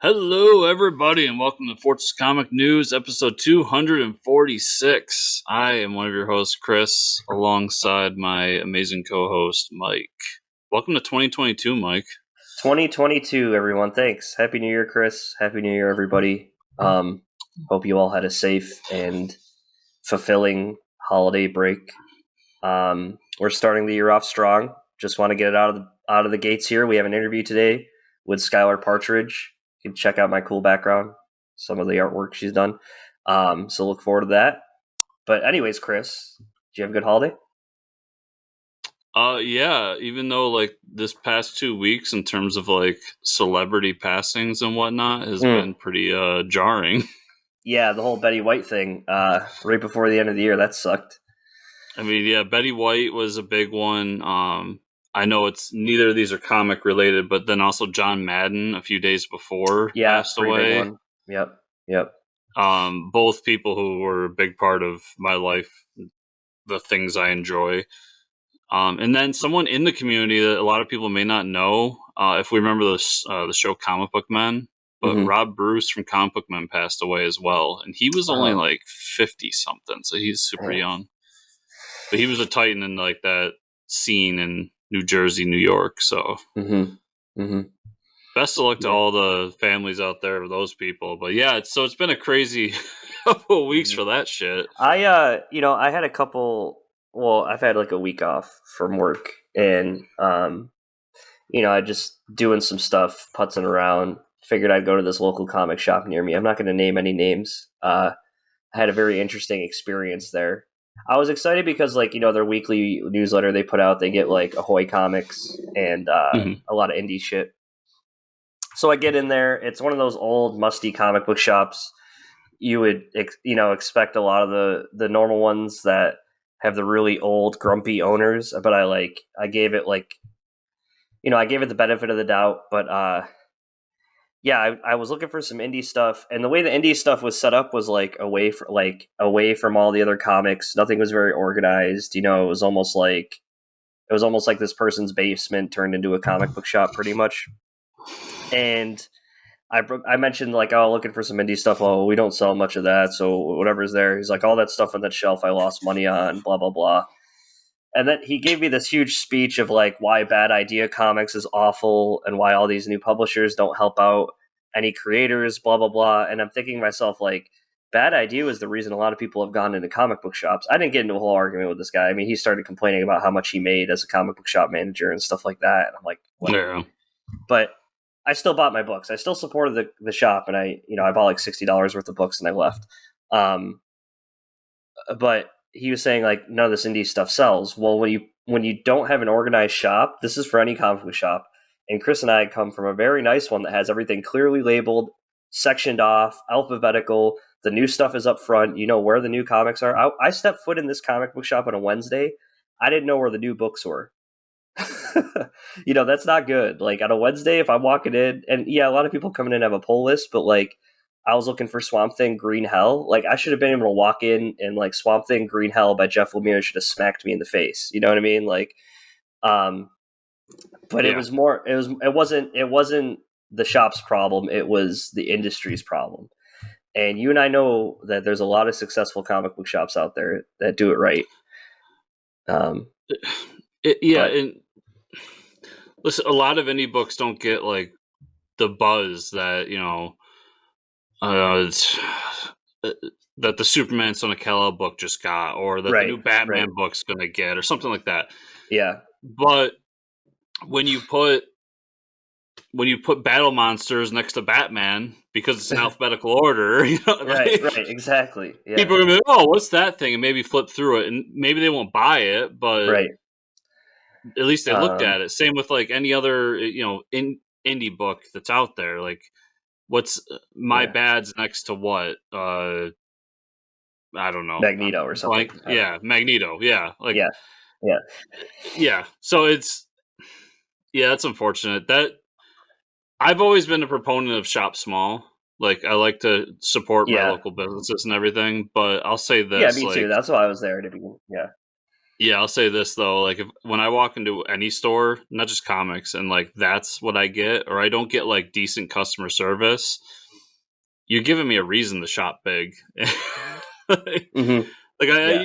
Hello, everybody, and welcome to Fortress Comic News, episode 246. I am one of your hosts, Chris, alongside my amazing co-host, Mike. Welcome to 2022, Mike. 2022, everyone. Thanks. Happy New Year, Chris. Happy New Year, everybody. Hope you all had a safe and fulfilling holiday break. We're starting the year off strong. Just want to get it out of the gates here. We have an interview today with Skylar Partridge. You can check out my cool background, some of the artwork she's done. So look forward to that. But anyways, Chris, did you have a good holiday? Yeah, even though like this past 2 weeks in terms of like celebrity passings and whatnot has been pretty jarring. Yeah, the whole Betty White thing right before the end of the year, that sucked. I mean, yeah, Betty White was a big one. I know it's neither of these are comic related, but then also John Madden a few days before passed away. Big one. Yep. Both people who were a big part of my life, the things I enjoy. And then someone in the community that a lot of people may not know, if we remember the show Comic Book Men, but Rob Bruce from Comic Book Men passed away as well. And he was only like 50 something, so he's super young. But he was a titan in like that scene in New Jersey, New York. So best of luck to all the families out there of those people. But yeah, it's been a crazy couple of weeks for that shit. I had a couple. Well, I've had like a week off from work, and I just doing some stuff, putzing around. Figured I'd go to this local comic shop near me. I'm not going to name any names. I had a very interesting experience there. I was excited because, like, their weekly newsletter they put out, they get like Ahoy Comics and a lot of indie shit. So I get in there. It's one of those old, musty comic book shops. You would, expect a lot of the normal ones that have the really old, grumpy owners. But I gave it the benefit of the doubt. But I was looking for some indie stuff, and the way the indie stuff was set up was like away from all the other comics. Nothing was very organized. It was almost like this person's basement turned into a comic book shop, pretty much. And I mentioned like, oh, looking for some indie stuff. Oh, we don't sell much of that, so whatever's there. He's like, all that stuff on that shelf I lost money on, blah blah blah. And then he gave me this huge speech of like why Bad Idea Comics is awful and why all these new publishers don't help out any creators, blah, blah, blah. And I'm thinking to myself, like, Bad Idea was the reason a lot of people have gone into comic book shops. I didn't get into a whole argument with this guy. I mean, he started complaining about how much he made as a comic book shop manager and stuff like that. And I'm like, whatever. Yeah. But I still bought my books. I still supported the shop, and I bought like $60 worth of books and I left. But he was saying like none of this indie stuff sells. Well, when you don't have an organized shop, this is for any comic book shop. And Chris and I come from a very nice one that has everything clearly labeled, sectioned off, alphabetical. The new stuff is up front. You know where the new comics are. I stepped foot in this comic book shop on a Wednesday. I didn't know where the new books were. That's not good. Like on a Wednesday, if I'm walking in, and yeah, a lot of people coming in have a pull list, but like, I was looking for Swamp Thing Green Hell. Like, I should have been able to walk in and like Swamp Thing Green Hell by Jeff Lemire should have smacked me in the face. You know what I mean? Like, but it wasn't the shop's problem. It was the industry's problem. And you and I know that there's a lot of successful comic book shops out there that do it right. And listen, a lot of indie books don't get like the buzz that, that the Superman Son of Kal-El book just got, or that the new Batman book's going to get, or something like that. Yeah. But when you put Battle Monsters next to Batman, because it's in alphabetical order, right, exactly. Yeah. People are going to be like, oh, what's that thing? And maybe flip through it, and maybe they won't buy it, but at least they looked at it. Same with like any other, indie book that's out there. Like, what's My Bad's next to what? I don't know. Magneto or something. Magneto. Yeah. Like, yeah. So it's unfortunate. That I've always been a proponent of shop small. Like, I like to support my local businesses and everything, but I'll say this. Yeah, me too. That's why I was there to begin. Yeah. Yeah, I'll say this though, like when I walk into any store, not just comics, and like that's what I get, or I don't get like decent customer service, you're giving me a reason to shop big. like, Mm-hmm.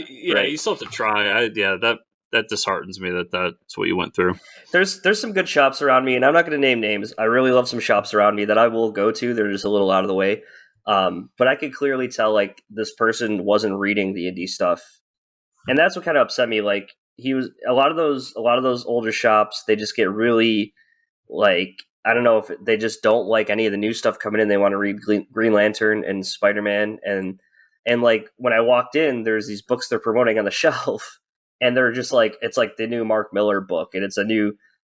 yeah, you still have to try. That disheartens me that's what you went through. There's some good shops around me, and I'm not going to name names. I really love some shops around me that I will go to. They're just a little out of the way. But I could clearly tell like this person wasn't reading the indie stuff, and that's what kind of upset me. Like he was a lot of those older shops. They just get really like I don't know if they just don't like any of the new stuff coming in. They want to read Green Lantern and Spider Man, and like when I walked in, there's these books they're promoting on the shelf, and they're just like it's like the new Mark Miller book, and it's a new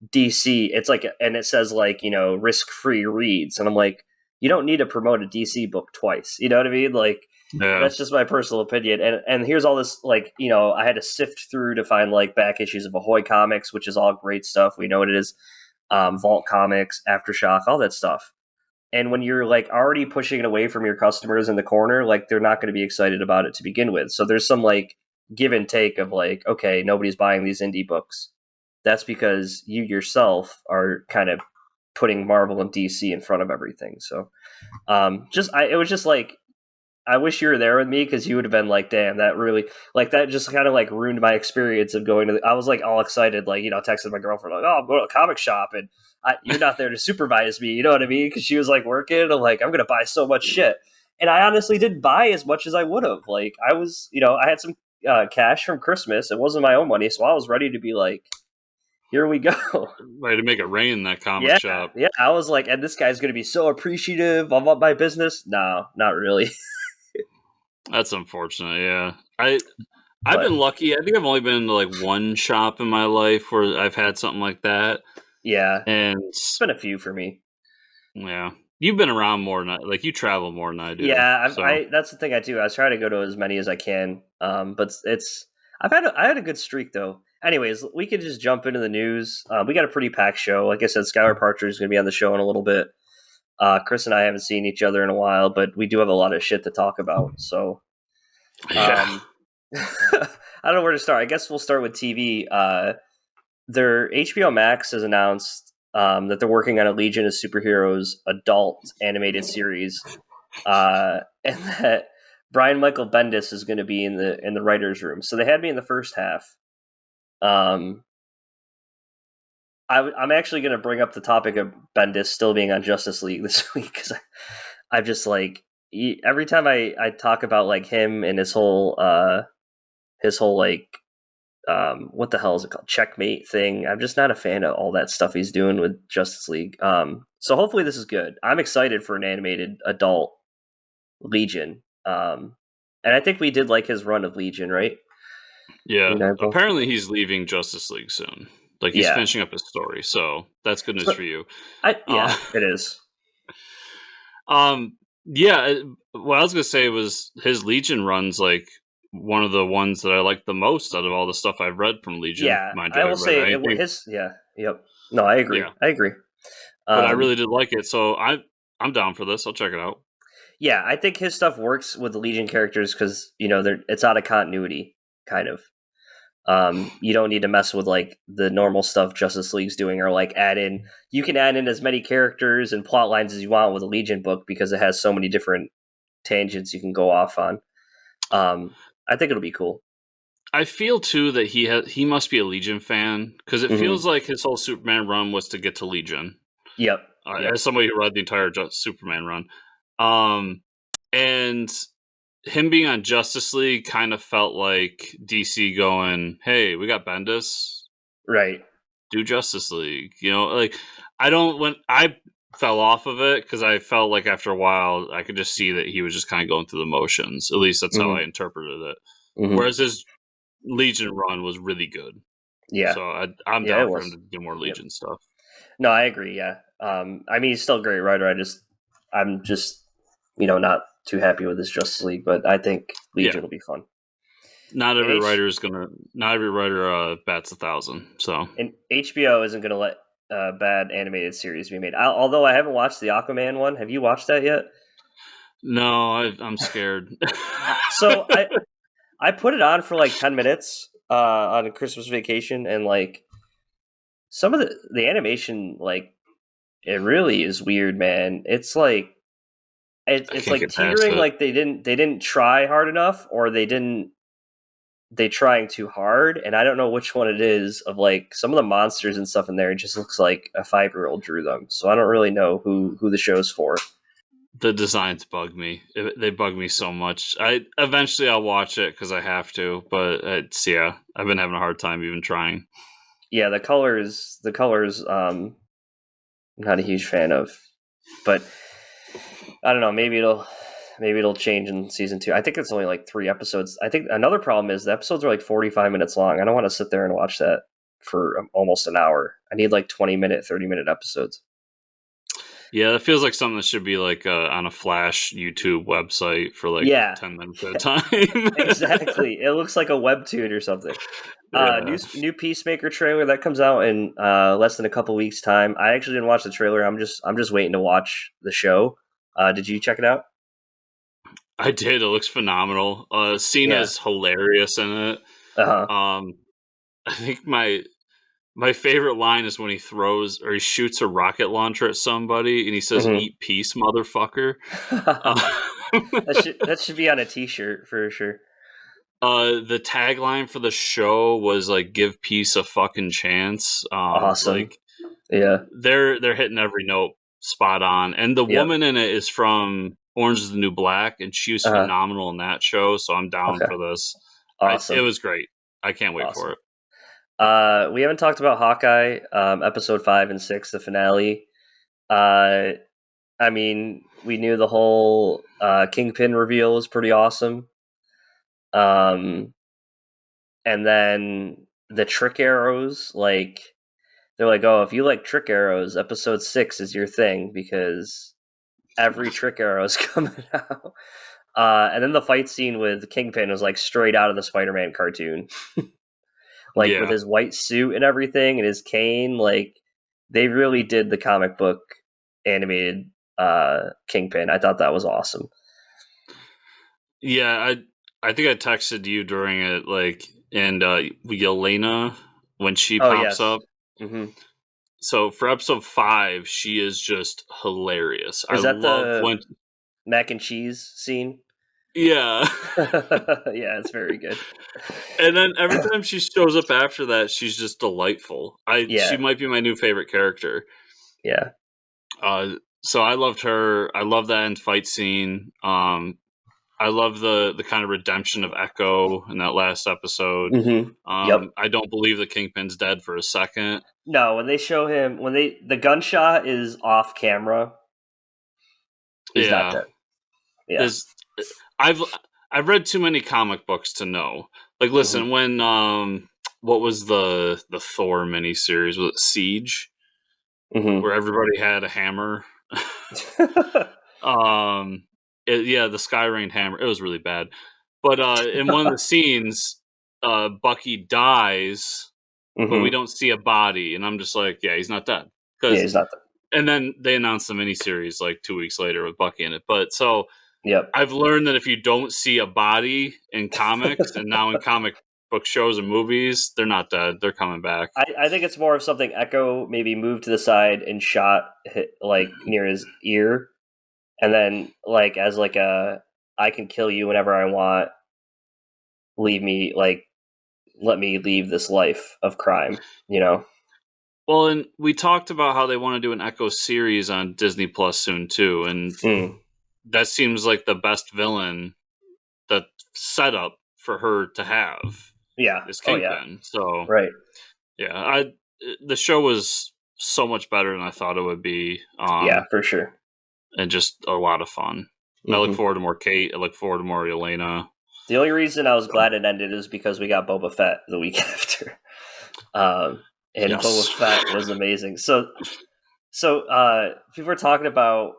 DC. It's like and it says like risk free reads, and I'm like you don't need to promote a DC book twice. You know what I mean? Like Yeah, that's just my personal opinion. And here's all this like I had to sift through to find like back issues of Ahoy Comics, which is all great stuff. We know what it is. Vault Comics, Aftershock, all that stuff. And when you're like already pushing it away from your customers in the corner, like they're not going to be excited about it to begin with. So there's some like give and take of like, okay, nobody's buying these indie books. That's because you yourself are kind of putting Marvel and DC in front of everything. So it was just like I wish you were there with me because you would have been like, damn, that really like that just kind of like ruined my experience of going to. I was like all excited, like texting my girlfriend like, oh, I'm going to a comic shop and you're not there to supervise me, you know what I mean? Because she was like working, and I'm like, I'm gonna buy so much shit, and I honestly didn't buy as much as I would have. Like I was, I had some cash from Christmas. It wasn't my own money, so I was ready to be like, here we go. ready to make it rain in that comic Yeah, shop. yeah. I was like, and this guy's gonna be so appreciative of my business. No, not really. That's unfortunate. Yeah, I've But been lucky. I think I've only been to like one shop in my life where I've had something like that. yeah, And it's been a few for me. yeah, you've been around more than like you travel more than I do. Yeah, So I that's the thing I do. I try to go to as many as I can. But I had a good streak though. Anyways, we could just jump into the news. We got a pretty packed show. Like I said, Skylar Partridge is going to be on the show in a little bit. Chris and I haven't seen each other in a while, but we do have a lot of shit to talk about. So, yeah, I don't know where to start. I guess we'll start with TV. Their HBO Max has announced that they're working on a Legion of Superheroes adult animated series, and that Brian Michael Bendis is going to be in the writers' room. So they had me in the first half. I'm actually going to bring up the topic of Bendis still being on Justice League this week because I've just like every time I talk about like him and his whole like what the hell is it called, checkmate thing. I'm just not a fan of all that stuff he's doing with Justice League. So hopefully this is good. I'm excited for an animated adult Legion. And I think we did like his run of Legion, right? yeah. Apparently, he's leaving Justice League soon. Like he's finishing up his story, so that's good news for you. It is. Yeah. What I was gonna say was his Legion runs like one of the ones that I like the most out of all the stuff I've read from Legion. Yeah, I will say Yep. No, I agree. Yeah. I agree. But I really did like it, so I'm down for this. I'll check it out. Yeah, I think his stuff works with the Legion characters because it's out of continuity, kind of. You don't need to mess with like the normal stuff Justice League's doing, or like you can add in as many characters and plot lines as you want with a Legion book because it has so many different tangents you can go off on. I think it'll be cool. I feel too that he must be a Legion fan because it feels like his whole Superman run was to get to Legion. Yep. As somebody who read the entire Superman run, and him being on Justice League kind of felt like DC going, "Hey, we got Bendis, right? Do Justice League." Like when I fell off of it because I felt like after a while I could just see that he was just kind of going through the motions. At least that's how I interpreted it. Whereas his Legion run was really good. Yeah. So I'm down for him to do more Legion stuff. No, I agree. Yeah. I mean, he's still a great writer. I'm just, not too happy with his Justice League, but I think Legion will be fun. Not every writer bats 1,000. So, and HBO isn't going to let a bad animated series be made. Although I haven't watched the Aquaman one. Have you watched that yet? No, I'm scared. So I put it on for like 10 minutes, on a Christmas vacation, and like some of the animation, like it really is weird, man. It's like I it's can't like get past teetering, it. like they didn't try hard enough, or they trying too hard, and I don't know which one it is. Of like some of the monsters and stuff in there, it just looks like a 5-year-old drew them. So I don't really know who the show's for. The designs bug me. They bug me so much. I'll watch it because I have to, but yeah, I've been having a hard time even trying. Yeah, the colors. I'm not a huge fan of, but I don't know. Maybe it'll change in season 2. I think it's only like 3 episodes. I think another problem is the episodes are like 45 minutes long. I don't want to sit there and watch that for almost an hour. I need like 20-minute, 30-minute episodes. Yeah, it feels like something that should be like on a Flash YouTube website for like Yeah, 10 minutes at a time. exactly. It looks like a webtoon or something. Yeah. New Peacemaker trailer that comes out in less than a couple weeks time. I actually didn't watch the trailer. I'm just waiting to watch the show. Did you check it out? I did. It looks phenomenal. Yeah. Cena's hilarious in it. Uh huh. I think my favorite line is when he throws or he shoots a rocket launcher at somebody and he says, Hmm. "Eat peace, motherfucker." Uh, That should be on a T-shirt for sure. the tagline for the show was like "Give peace a fucking chance." Awesome. Like Yeah. they're hitting every note spot on, and the Yep. woman in it is from Orange Is the New Black, and she was Uh, phenomenal in that show. So I'm down okay. for this. It Awesome. was great. I can't wait for Awesome. it. We haven't talked about Hawkeye, episode 5 and 6, the finale. Uh, I mean, we knew the whole Kingpin reveal was pretty awesome. Um, and then the trick arrows, like they're like, oh, if you like trick arrows, episode 6 is your thing because every trick arrow is coming out. And then the fight scene with Kingpin was like straight out of the Spider-Man cartoon, like with Yeah. his white suit and everything and his cane. Like they really did the comic book animated Kingpin. I thought that was awesome. Yeah, I think I texted you during it, like, and Yelena when she Oh pops yes. up. Hmm. So for episode 5, she is just hilarious. I Is that love the when, mac and cheese scene? yeah, Yeah, it's very good. and then every time she shows up after that, she's just delightful. She Yeah, might be my new favorite character. yeah. So I loved her. I love that end fight scene. I love the kind of redemption of Echo in that last episode. Hmm. Yep. I don't believe the Kingpin's dead for a second. No, when they show him, the gunshot is off camera, he's not Yeah, dead. Yeah. there's I've I've read too many comic books to know. Like, Hmm. listen, when what was the Thor miniseries? Was it Siege, Hmm. where everybody had a hammer? um, yeah, the Sky Rain hammer. It was really bad. But in one of the scenes, Bucky dies, but we Hmm. don't see a body, and I'm just like, yeah, he's not dead. Yeah, Because he's not dead. and then they announced the miniseries like 2 weeks later with Bucky in it. But so Yep. I've learned that if you don't see a body in comics and now in comic book shows and movies, they're not dead. They're coming back. I think it's more of something Echo maybe moved to the side and shot like near his ear, and then like as like a I can kill you whenever I want. Leave me like let me leave this life of crime. You know. Well, and we talked about how they want to do an Echo series on Disney Plus soon too, and Mm. that seems like the best villain that setup for her to have Yeah. is Oh yeah. Kingpin. So Right. yeah, the show was so much better than I thought it would be, Yeah, for sure. and just a lot of fun. I look Hmm. forward to more Kate. I look forward to more Elena. The only reason I was glad it ended is because we got Boba Fett the week after, and Boba Yes. Fett was amazing. So people were talking about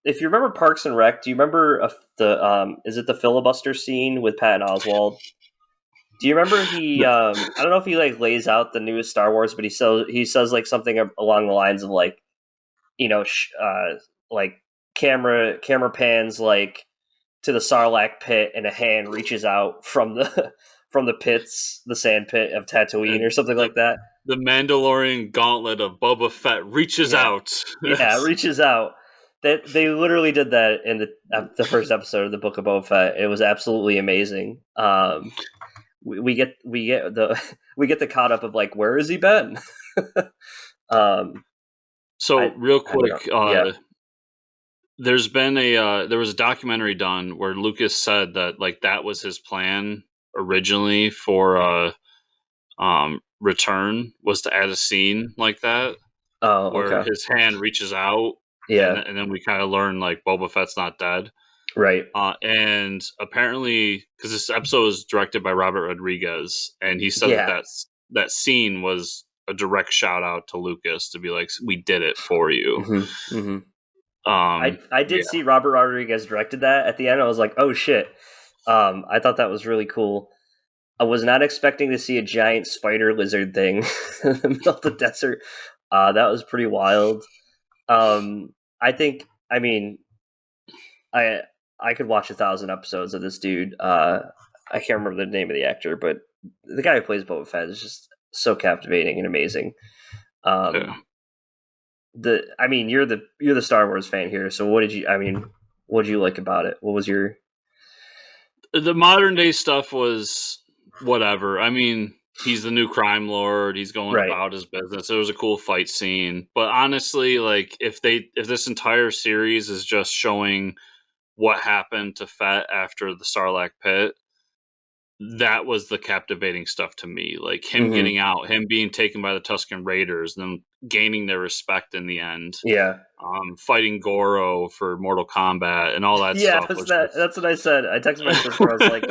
if you remember Parks and Rec. Do you remember the is it the filibuster scene with Patton Oswalt? Do you remember he? I don't know if he like lays out the newest Star Wars, but he says like something along the lines of like like camera pans like to the Sarlacc pit, and a hand reaches out from the from the pits, the sand pit of Tatooine or something like that. The Mandalorian gauntlet of Boba Fett reaches out. Yeah, it reaches out. That they literally did that in the first episode of the Book of Boba Fett. It was absolutely amazing. We get the caught up of like, where has he been? So real quick, yeah. there was a documentary done where Lucas said that like that was his plan originally for Return, was to add a scene like that. Oh, where okay. his hand reaches out, Yeah. and then we kind of learn like Boba Fett's not dead. Right. And apparently, because this episode was directed by Robert Rodriguez, and he said that scene was a direct shout out to Lucas to be like, we did it for you. Mm-hmm. Mm-hmm. I did see Robert Rodriguez directed that. At the end, I was like, oh shit. I thought that was really cool. I was not expecting to see a giant spider lizard thing in the middle of the desert. That was pretty wild. I think, I mean, I could watch 1,000 episodes of this dude. I can't remember the name of the actor, but the guy who plays Boba Fett is just so captivating and amazing. You're the Star Wars fan here, so what did you like about it? What was your... The modern day stuff was whatever. I mean, he's the new crime lord. He's going about his business. It was a cool fight scene. But honestly, like if this entire series is just showing what happened to Fett after the Sarlacc pit, that was the captivating stuff to me. Like him getting out, him being taken by the Tusken Raiders, and then gaining their respect in the end. Yeah. Fighting Goro for Mortal Kombat and all that stuff. That's what I said. I texted my sister. I was like,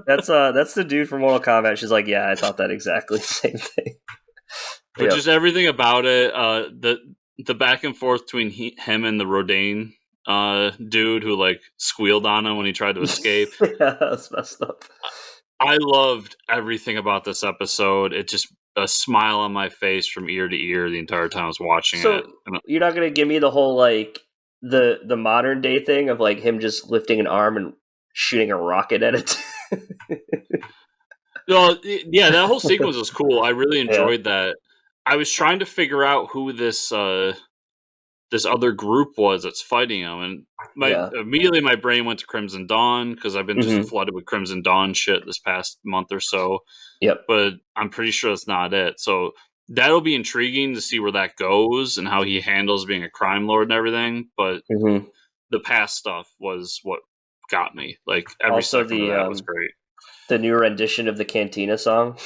"That's the dude from Mortal Kombat." She's like, "Yeah, I thought that exactly the same thing." But just everything about it, the back and forth between him and the Rodain dude who like squealed on him when he tried to escape. Yeah, that's messed up. I loved everything about this episode. It just a smile on my face from ear to ear the entire time I was watching it. You're not gonna give me the whole like the modern day thing of like him just lifting an arm and shooting a rocket at it. Well, yeah, that whole sequence was cool. I really enjoyed that. I was trying to figure out who this other group was that's fighting him, and immediately my brain went to Crimson Dawn because I've been just flooded with Crimson Dawn shit this past month or so. Yep. But I'm pretty sure that's not it. So that'll be intriguing to see where that goes and how he handles being a crime lord and everything. But the past stuff was what got me. Like every second of that was great. The new rendition of the Cantina song.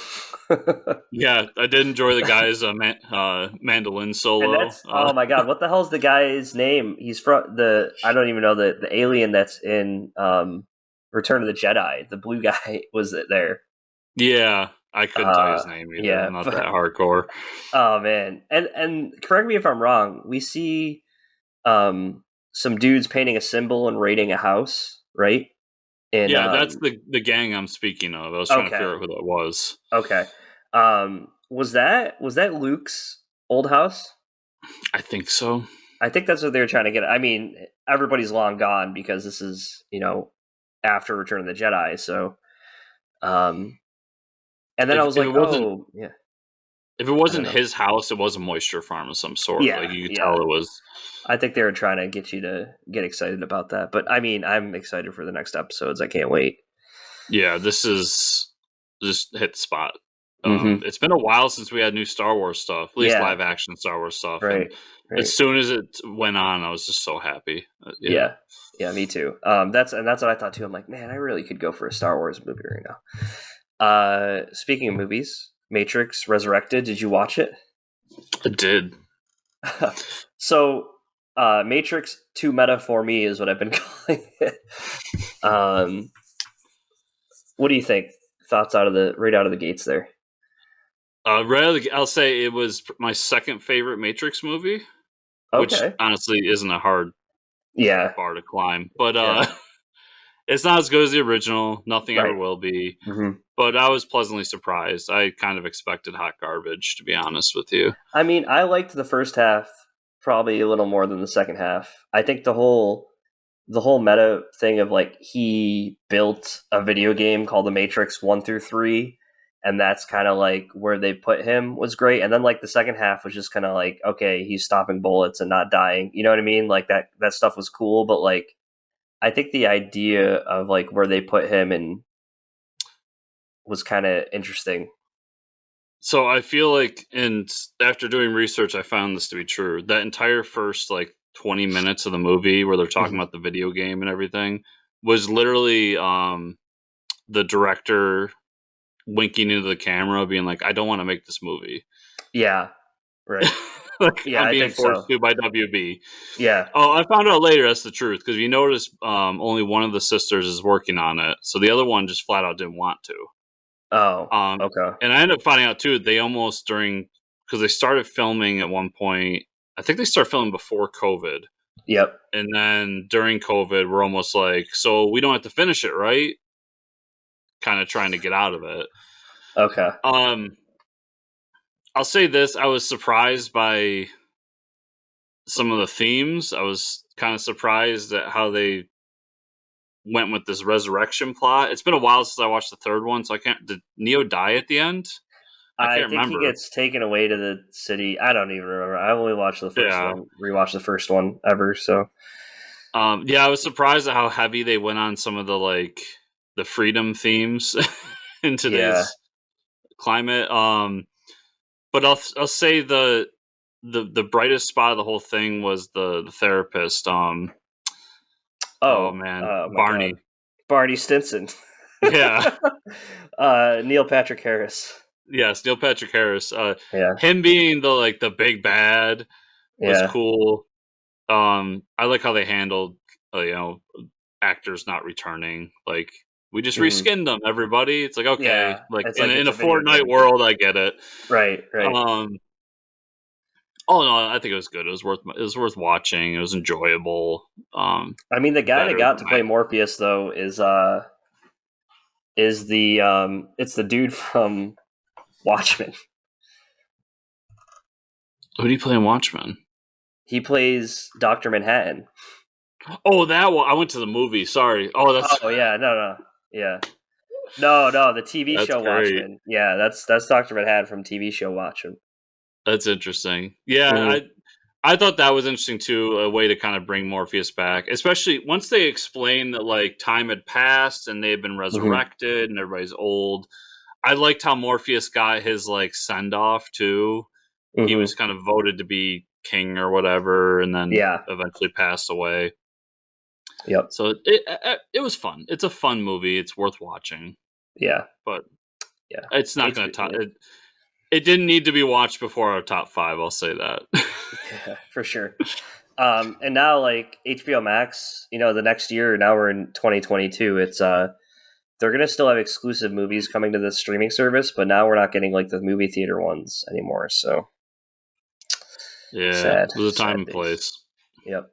Yeah, I did enjoy the guy's mandolin solo. Oh my god, what the hell's the guy's name? He's from I don't even know the alien that's in Return of the Jedi. The blue guy was there. Yeah, I couldn't tell his name either. Yeah, I'm not that hardcore. Oh man, and correct me if I'm wrong. We see some dudes painting a symbol and raiding a house, right? And, that's the gang I'm speaking of. I was trying to figure out who that was. Okay. Was that Luke's old house? I think so. I think that's what they were trying to get. I mean, everybody's long gone because this is, after Return of the Jedi. So, and then I was like, oh, yeah. If it wasn't his house, it was a moisture farm of some sort. Yeah, like you could tell it was. I think they were trying to get you to get excited about that. But I mean, I'm excited for the next episodes. I can't wait. Yeah, this is just hit the spot. It's been a while since we had new Star Wars stuff, at least live action Star Wars stuff. Right. As soon as it went on, I was just so happy. Yeah, me too. That's what I thought too. I'm like, man, I really could go for a Star Wars movie right now. Speaking of movies, Matrix Resurrected. Did you watch it? I did. So, Matrix 2 meta for me is what I've been calling it. What do you think? Thoughts right out of the gates there? I'll say it was my second favorite Matrix movie, which honestly isn't a hard bar to climb. But it's not as good as the original. Nothing ever will be. But I was pleasantly surprised. I kind of expected hot garbage, to be honest with you. I mean, I liked the first half probably a little more than the second half. I think the whole the whole meta thing of like he built a video game called The Matrix 1 through 3, and that's kind of like where they put him was great. And then like the second half was just kind of like, okay, he's stopping bullets and not dying. You know what I mean? Like that stuff was cool, but like I think the idea of like where they put him and was kind of interesting. So I feel like, and after doing research, I found this to be true. That entire first like 20 minutes of the movie where they're talking Mhm. about the video game and everything was literally the director winking into the camera, being like, "I don't want to make this movie." Yeah, right. Like, Yeah, I'm I being think forced so. to by WB. Yeah. Oh, I found out later that's the truth, because you notice only one of the sisters is working on it, so the other one just flat out didn't want to. Oh, Um, okay. and I ended up finding out too, they almost because they started filming at one point. I think they started filming before COVID, Yep. and then during COVID, we're almost like, so we don't have to finish it, right? Kind of trying to get out of it. Okay. Um, I'll say this: I was surprised by some of the themes. I was kind of surprised at how they went with this resurrection plot. It's been a while since I watched the third one, so I can't. Did Neo die at the end? I I can't think he remember. gets taken away to the city. I don't even remember. I only watched the first Yeah. one, rewatched the first one ever. So Yeah, I was surprised at how heavy they went on some of the freedom themes in yeah. today's climate. But I'll say the brightest spot of the whole thing was the therapist. Oh Oh, man, oh my God, Barney. Barney Stinson, Yeah, Neil Patrick Harris. yes, Neil Patrick Harris. Yeah, Him being the big bad was yeah, cool. I like how they handled actors not returning. Like, we just hmm reskinned them, everybody. It's like, okay, yeah. like It's in like in it's a a video Fortnite game. world, I get it. Right, right. Um, oh no, I think it was good. It was worth watching. It was enjoyable. I mean, the guy that Better got than to my play Morpheus though is the it's the dude from Watchmen. Who do you play in Watchmen? He plays Doctor Manhattan. Oh, that one. I went to the movie. Sorry. Oh, that's Oh yeah, no, yeah. No, the TV that's show great. Watchmen. Yeah, that's Doctor Manhattan from TV show Watchmen. That's interesting. Yeah, Hmm I thought that was interesting too, a way to kind of bring Morpheus back, especially once they explained that like time had passed and they had been hmm resurrected and everybody's old. I liked how Morpheus got his like send off too. He hmm was kind of voted to be king or whatever, and then Yeah. eventually passed away. Yep. So it was fun. It's a fun movie. It's worth watching, Yeah. but Yeah. it's not going to top Yeah. it. It didn't need to be watched before our top five. I'll say that. Yeah, for sure. And now like HBO Max, the next year, now we're in 2022. It's they're gonna still have exclusive movies coming to the streaming service, but now we're not getting like the movie theater ones anymore. So Yeah, sad, there's a time sad and days. place, Yep.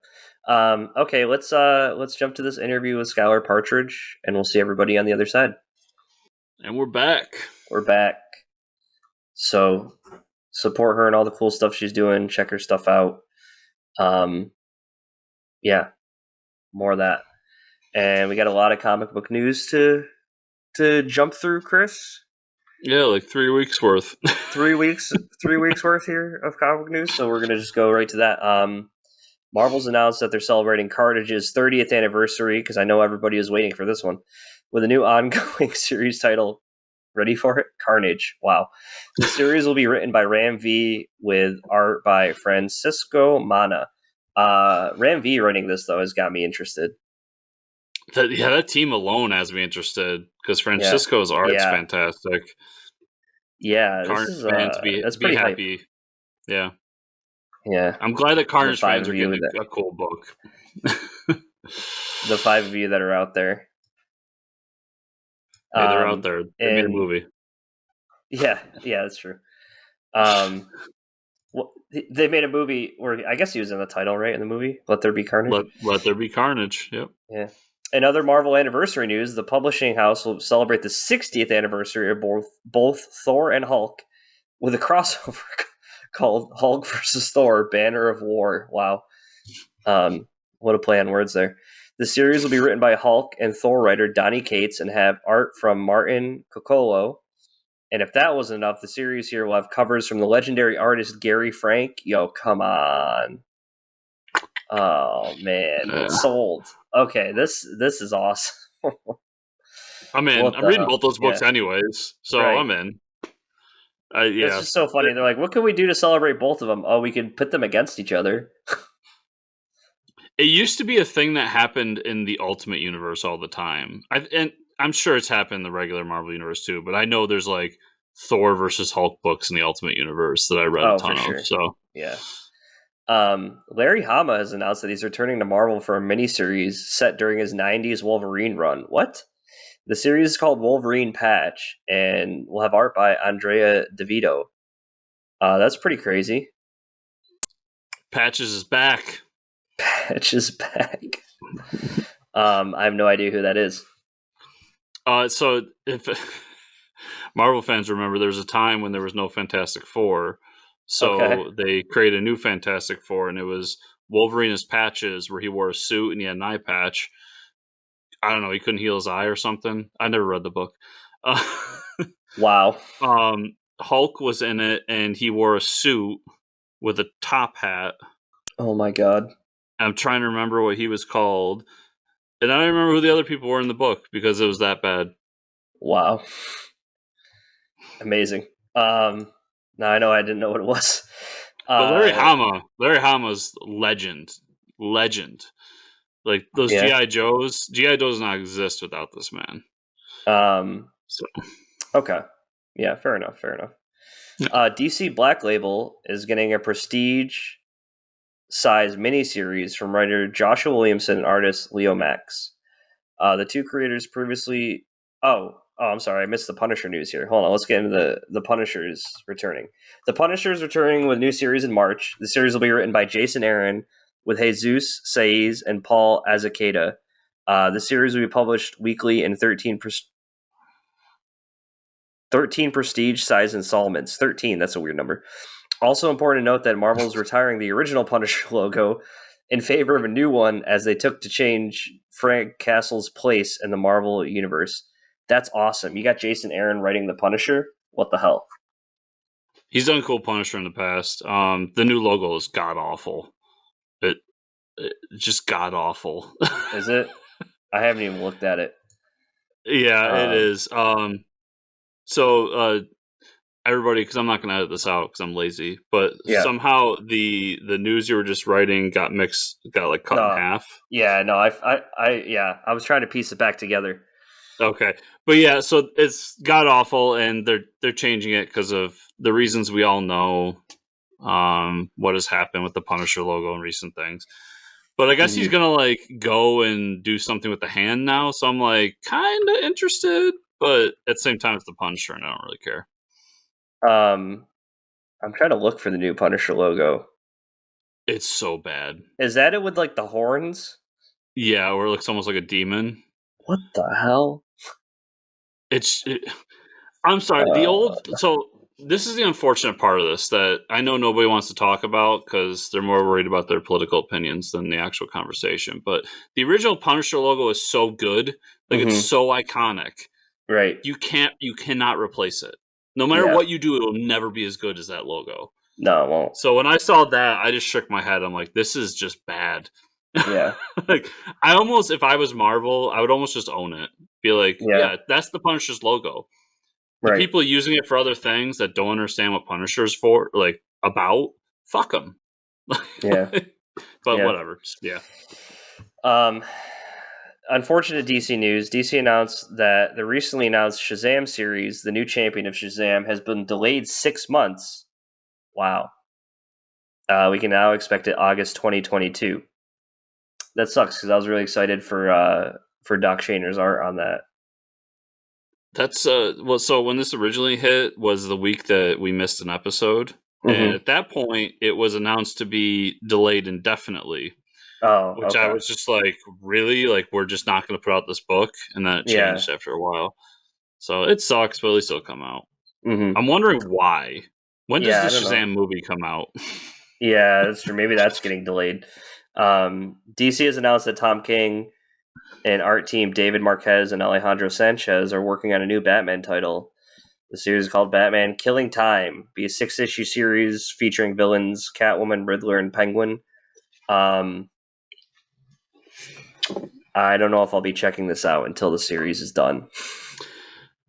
Okay, let's jump to this interview with Skylar Partridge, and we'll see everybody on the other side. and we're back. We're back. So support her and all the cool stuff she's doing. Check her stuff out. Um, yeah, more of that. And we got a lot of comic book news to jump through, Chris. Yeah, like 3 weeks worth. 3 weeks, 3 weeks worth here of comic book news. So we're gonna just go right to that. Marvel's announced that they're celebrating Carnage's 30th anniversary, because I know everybody is waiting for this one, with a new ongoing series title. Ready for it? Carnage. Wow. The series will be written by Ram V with art by Francisco Mana. Ram V writing this, though, has got me interested. That team alone has me interested, because Yeah. Francisco's art's Yeah. fantastic. Yeah. This Carnage is, fans be that's be pretty hype. happy. Yeah, Yeah. I'm glad that The Carnage five fans of are you getting that, a cool book. the five of you that are out there. Hey, they're out there. They made a And movie. yeah, that's true. Um, well, they made a movie where I guess he was in the title, right? In the movie, Let There Be Carnage. Let there be Carnage. Yep. Yeah. In other Marvel anniversary news, the publishing house will celebrate the 60th anniversary of both Thor and Hulk with a crossover called Hulk versus Thor: Banner of War. Wow. What a play on words there. The series will be written by Hulk and Thor writer Donny Cates and have art from Martin Coccolo. And if that wasn't enough, the series here will have covers from the legendary artist Gary Frank. Yo, come on. Oh, man. Sold. Okay, this is awesome. I'm in. What I'm the reading hell? both those books Yeah, anyways, so right. I'm in. It's Yeah. just so funny. They're like, what can we do to celebrate both of them? Oh, we could put them against each other. It used to be a thing that happened in the Ultimate Universe all the time. And I'm sure it's happened in the regular Marvel Universe too, but I know there's like Thor versus Hulk books in the Ultimate Universe that I read a ton for sure. of. So Yeah. Larry Hama has announced that he's returning to Marvel for a miniseries set during his 90s Wolverine run. What? The series is called Wolverine Patch and will have art by Andrea DeVito. That's pretty crazy. Patches is back. Patch is back. I have no idea who that is. So if Marvel fans remember, there was a time when there was no Fantastic Four, so they created a new Fantastic Four, and it was Wolverine as Patches, where he wore a suit and he had an eye patch. I don't know, he couldn't heal his eye or something. I never read the book. Wow. Hulk was in it, and he wore a suit with a top hat. Oh my god. I'm trying to remember what he was called. And I don't remember who the other people were in the book because it was that bad. Wow. Amazing. Now I know I didn't know what it was. But Larry Hama's legend. Like those G.I. Joes does not exist without this man. So okay. Yeah, fair enough. Yeah. DC Black Label is getting a prestige size miniseries from writer Joshua Williamson and artist Leo Max. The two creators previously. I'm sorry, I missed the Punisher news here. Hold on, let's get into the Punisher's returning. The Punisher's returning with a new series in March. The series will be written by Jason Aaron with Jesus Saiz and Paul Azaceta. The series will be published weekly in 13 prestige size installments. 13, that's a weird number. Also important to note that Marvel is retiring the original Punisher logo in favor of a new one as they took to change Frank Castle's place in the Marvel universe. That's awesome. You got Jason Aaron writing the Punisher? What the hell? He's done cool Punisher in the past. The new logo is god-awful. It's just god-awful. Is it? I haven't even looked at it. Yeah, it is. So everybody, because I'm not going to edit this out because I'm lazy, but somehow the news you were just writing got like cut in half. Yeah, no, I was trying to piece it back together. Okay, but yeah, so it's god awful, and they're changing it because of the reasons we all know. What has happened with the Punisher logo and recent things, but I guess he's gonna like go and do something with the hand now. So I'm like kind of interested, but at the same time, it's the Punisher, and I don't really care. I'm trying to look for the new Punisher logo. It's so bad. Is that it with like the horns? Yeah, or it looks almost like a demon. What the hell? I'm sorry. So this is the unfortunate part of this that I know nobody wants to talk about because they're more worried about their political opinions than the actual conversation. But the original Punisher logo is so good, like it's so iconic. Right. You cannot replace it. No matter what you do, it will never be as good as that logo. No, it won't. So when I saw that, I just shook my head. I'm like, this is just bad. Yeah. Like I almost, if I was Marvel, I would almost just own it. Be like, yeah that's the Punisher's logo. The people using it for other things that don't understand what Punisher's for, like about, fuck them. Yeah. But whatever. Yeah. Unfortunate DC news. DC announced that the recently announced Shazam series, the new champion of Shazam, has been delayed 6 months. Wow. We can now expect it August 2022. That sucks because I was really excited for Doc Shaner's art on that. That's so when this originally hit was the week that we missed an episode. And at that point it was announced to be delayed indefinitely. Which I was just like, really? Like we're just not going to put out this book? And then it changed after a while. So it sucks, but at least it'll come out. I'm wondering why. When does the Shazam movie come out? Yeah, that's true. Maybe that's getting delayed. DC has announced that Tom King and art team David Marquez and Alejandro Sanchez are working on a new Batman title. The series is called Batman Killing Time. Be a 6-issue series featuring villains Catwoman, Riddler, and Penguin. I don't know if I'll be checking this out until the series is done.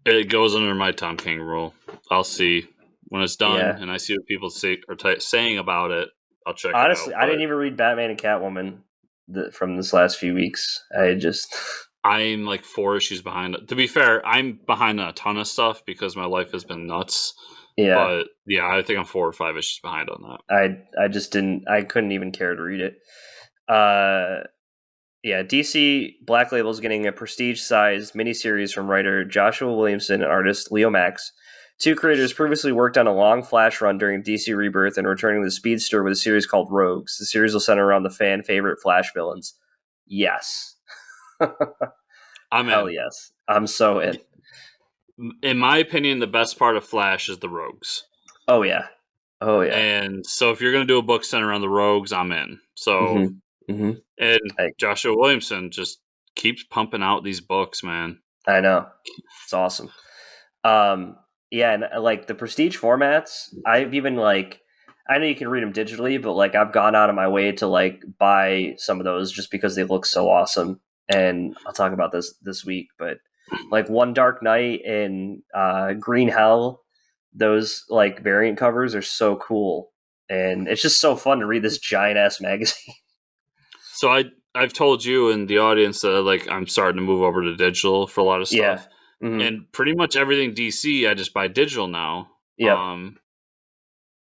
It goes under my Tom King rule. I'll see when it's done, and I see what people are saying about it. I'll check Honestly, it out. I didn't even read Batman and Catwoman from this last few weeks. I'm like 4 issues behind. To be fair, I'm behind a ton of stuff because my life has been nuts. Yeah. But yeah, I think I'm 4 or 5 issues behind on that. I just didn't. I couldn't even care to read it. Yeah, DC Black Label is getting a prestige-sized miniseries from writer Joshua Williamson and artist Leo Max. Two creators previously worked on a long Flash run during DC Rebirth and returning to the Speedster with a series called Rogues. The series will center around the fan-favorite Flash villains. Yes. Hell yes. I'm so in. In my opinion, the best part of Flash is the Rogues. Oh, yeah. And so if you're going to do a book centered around the Rogues, I'm in. So... And Joshua Williamson just keeps pumping out these books, man. I know. It's awesome. Yeah, and like the prestige formats, I've even like, I know you can read them digitally, but like I've gone out of my way to like buy some of those just because they look so awesome. And I'll talk about this week, but like One Dark Night and Green Hell, those like variant covers are so cool. And it's just so fun to read this giant ass magazine. So I've told you and the audience that like I'm starting to move over to digital for a lot of stuff. Yeah. Mm-hmm. And pretty much everything DC I just buy digital now. Yeah.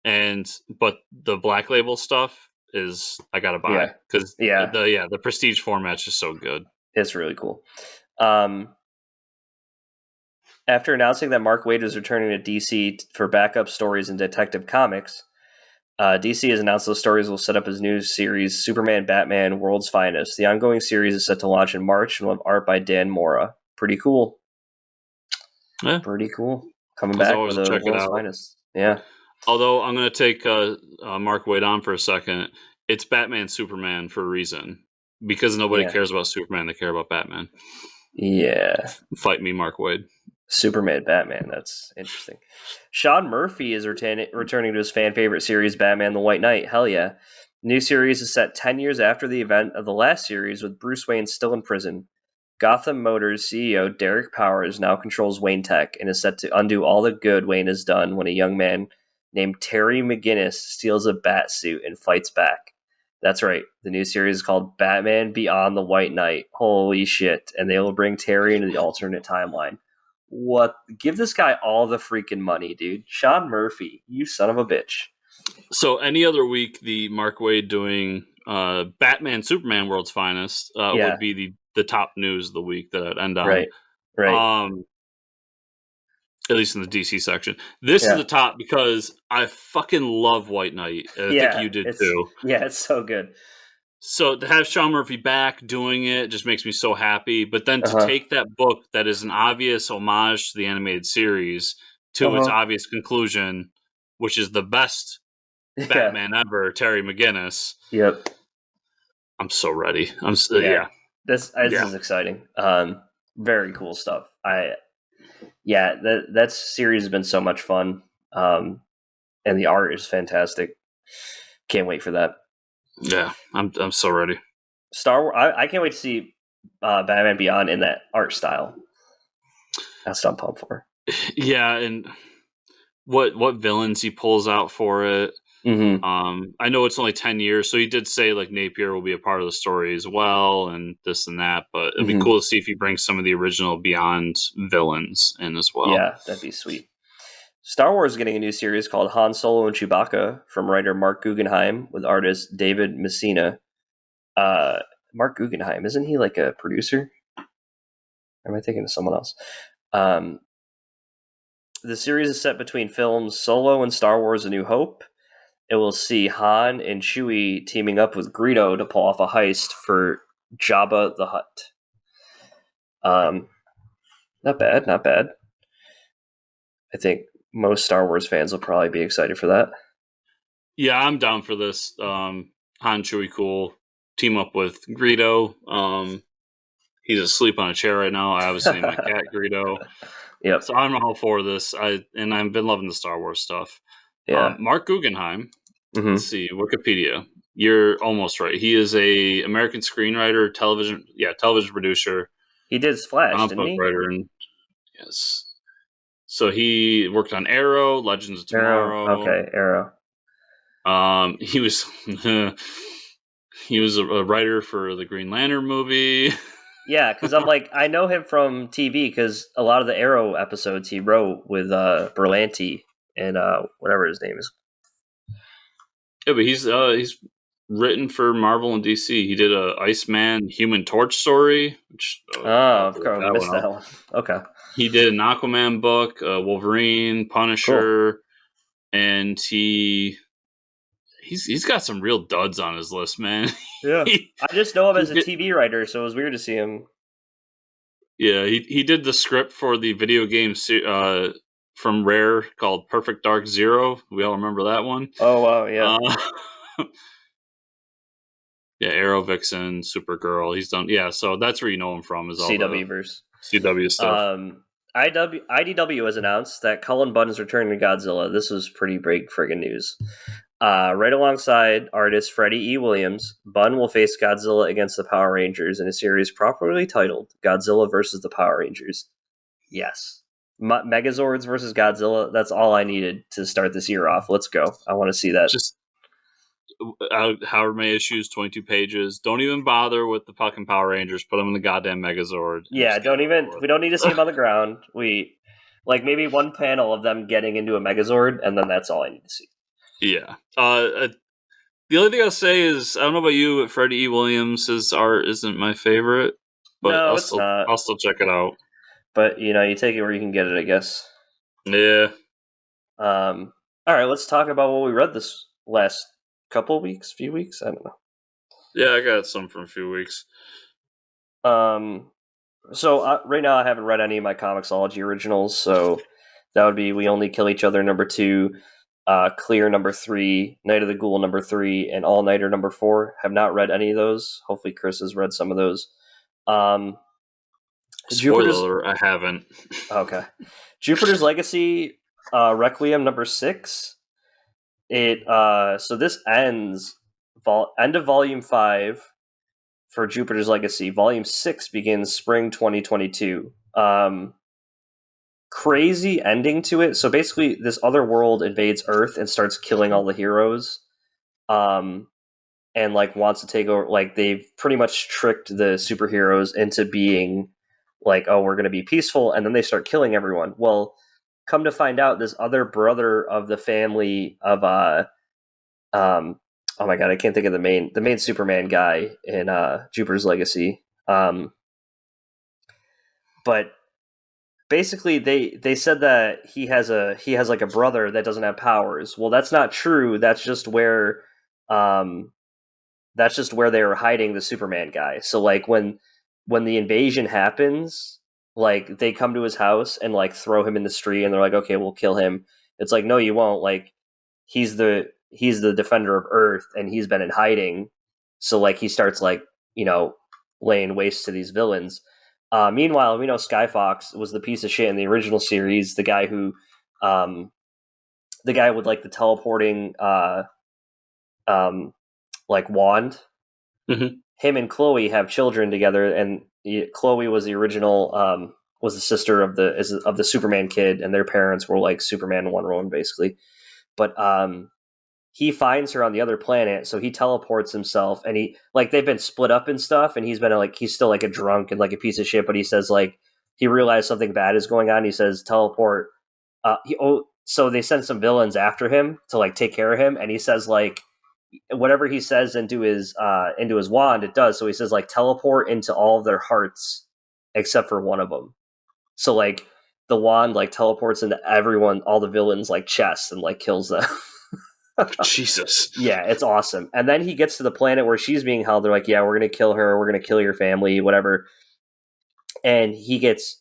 But the Black Label stuff is I gotta buy because the prestige format's just so good. It's really cool. After announcing that Mark Waid is returning to DC for backup stories in Detective Comics, DC has announced those stories will set up his new series, Superman Batman World's Finest. The ongoing series is set to launch in March and will have art by Dan Mora. Pretty cool. Yeah. Pretty cool. Coming back with a World's Finest. Yeah. Although I'm going to take Mark Waid on for a second. It's Batman Superman for a reason. Because nobody cares about Superman, they care about Batman. Yeah. Fight me, Mark Waid. Superman Batman, that's interesting. Sean Murphy is returning to his fan favorite series, Batman the White Knight. Hell yeah. The new series is set 10 years after the event of the last series, with Bruce Wayne still in prison. Gotham Motors CEO Derek Powers now controls Wayne Tech and is set to undo all the good Wayne has done when a young man named Terry McGinnis steals a bat suit and fights back. That's right. The new series is called Batman Beyond the White Knight. Holy shit. And they will bring Terry into the alternate timeline. What? Give this guy all the freaking money, dude. Sean Murphy, you son of a bitch. So any other week, the Mark Waid doing Batman Superman World's Finest would be the top news of the week that I'd end on. Right. At least in the DC section. This is the top because I fucking love White Knight. I think you did too. Yeah, it's so good. So to have Sean Murphy back doing it just makes me so happy. But then to take that book that is an obvious homage to the animated series to its obvious conclusion, which is the best Batman ever, Terry McGinnis. Yep. I'm so ready. This is exciting. Very cool stuff. That series has been so much fun. And the art is fantastic. Can't wait for that. Yeah, I'm so ready. Star Wars. I can't wait to see Batman Beyond in that art style. That's what I'm pumped for. Yeah, and what villains he pulls out for it. Mm-hmm. I know it's only 10 years, so he did say like Napier will be a part of the story as well, and this and that. But it'd be cool to see if he brings some of the original Beyond villains in as well. Yeah, that'd be sweet. Star Wars is getting a new series called Han Solo and Chewbacca from writer Mark Guggenheim with artist David Messina. Mark Guggenheim, isn't he like a producer? Or am I thinking of someone else? The series is set between films Solo and Star Wars A New Hope. It will see Han and Chewie teaming up with Greedo to pull off a heist for Jabba the Hutt. Not bad. I think most Star Wars fans will probably be excited for that. Yeah, I'm down for this. Han, Chewie, cool. Team up with Greedo. He's asleep on a chair right now. I obviously named my cat Greedo. Yep. So I'm all for this. I've been loving the Star Wars stuff. Yeah. Mark Guggenheim. Mm-hmm. Let's see, Wikipedia. You're almost right. He is a American screenwriter, television producer, He did Flash, comic didn't book he? writer, and yes. So he worked on Arrow, Legends of Arrow. Tomorrow. Okay, Arrow. He was he was a writer for the Green Lantern movie. Yeah, because I'm like, I know him from TV because a lot of the Arrow episodes he wrote with Berlanti and whatever his name is. Yeah, but he's written for Marvel and DC. He did a Iceman Human Torch story, which Of course, I missed that one. Okay, he did an Aquaman book, Wolverine, Punisher, cool. And he's got some real duds on his list, man. Yeah, I just know him as a TV writer, so it was weird to see him. Yeah, he did the script for the video game from Rare called Perfect Dark Zero. We all remember that one. Oh wow, yeah. Yeah, Arrow, Vixen, Supergirl. He's done. Yeah, so that's where you know him from. Is all CW verse, CW stuff. IDW has announced that Cullen Bunn is returning to Godzilla. This was pretty big friggin' news. Right alongside artist Freddie E. Williams, Bunn will face Godzilla against the Power Rangers in a series properly titled Godzilla vs. the Power Rangers. Yes. Megazords versus Godzilla. That's all I needed to start this year off. Let's go. I want to see that. Just however many issues, 22 pages. Don't even bother with the fucking Power Rangers. Put them in the goddamn Megazord. Yeah, we don't need to see them on the ground. We like maybe one panel of them getting into a Megazord, and then that's all I need to see. Yeah. The only thing I'll say is, I don't know about you, but Freddie E. Williams' art isn't my favorite. But no, I'll still check it out. But, you take it where you can get it, I guess. Yeah. All right, let's talk about what we read this last few weeks? I don't know. Yeah, I got some from a few weeks. So right now I haven't read any of my Comixology originals, so that would be We Only Kill Each Other #2, Clear #3, Night of the Ghoul #3, and All Nighter #4. Have not read any of those. Hopefully Chris has read some of those. Spoiler alert, I haven't. Okay. Jupiter's Legacy, Requiem #6. So this ends end of Volume 5 for Jupiter's Legacy. Volume 6 begins spring 2022. Crazy ending to it. So basically, this other world invades Earth and starts killing all the heroes. And wants to take over. They've pretty much tricked the superheroes into being we're going to be peaceful, and then they start killing everyone. Well, come to find out, this other brother of the family of oh my god, I can't think of the main Superman guy in Jupiter's Legacy. But basically, they said that he has a brother that doesn't have powers. Well, that's not true. That's just where they were hiding the Superman guy. So when the invasion happens, they come to his house and throw him in the street, and they're like, okay, we'll kill him. It's like, no, you won't. He's the defender of Earth, and he's been in hiding. So he starts laying waste to these villains. Meanwhile, we know Skyfox was the piece of shit in the original series. The guy who, the guy with the teleporting, wand. Mm-hmm. Him and Chloe have children together, and Chloe was the original, was the sister of the Superman kid, and their parents were Superman and Wonder Woman, basically. But he finds her on the other planet, so he teleports himself, and he they've been split up and stuff, and he's been he's still a drunk and a piece of shit, but he says he realized something bad is going on. He says teleport. So they send some villains after him to take care of him, and he says whatever he says into his wand, it does. So he says teleport into all of their hearts except for one of them. So the wand teleports into everyone, all the villains chests, and kills them. Jesus. Yeah, it's awesome. And then he gets to the planet where she's being held. They're yeah, we're gonna kill her. We're gonna kill your family, whatever. And he gets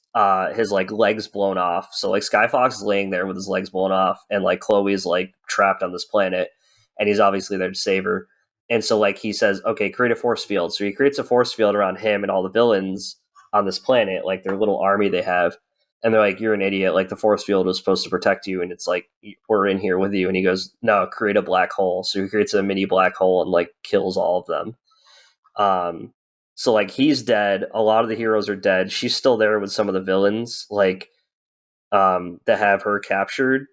his legs blown off. So Skyfox is laying there with his legs blown off, and Chloe's trapped on this planet. And he's obviously there to save her. And so he says, okay, create a force field. So he creates a force field around him and all the villains. on this planet, like their little army they have. And they're like, you're an idiot. Like the force field was supposed to protect you, and it's like we're in here with you. And he goes, no, create a black hole. So he creates a mini black hole and like kills all of them. So like he's dead. A lot of the heroes are dead. She's still there with some of the villains, like that have her captured.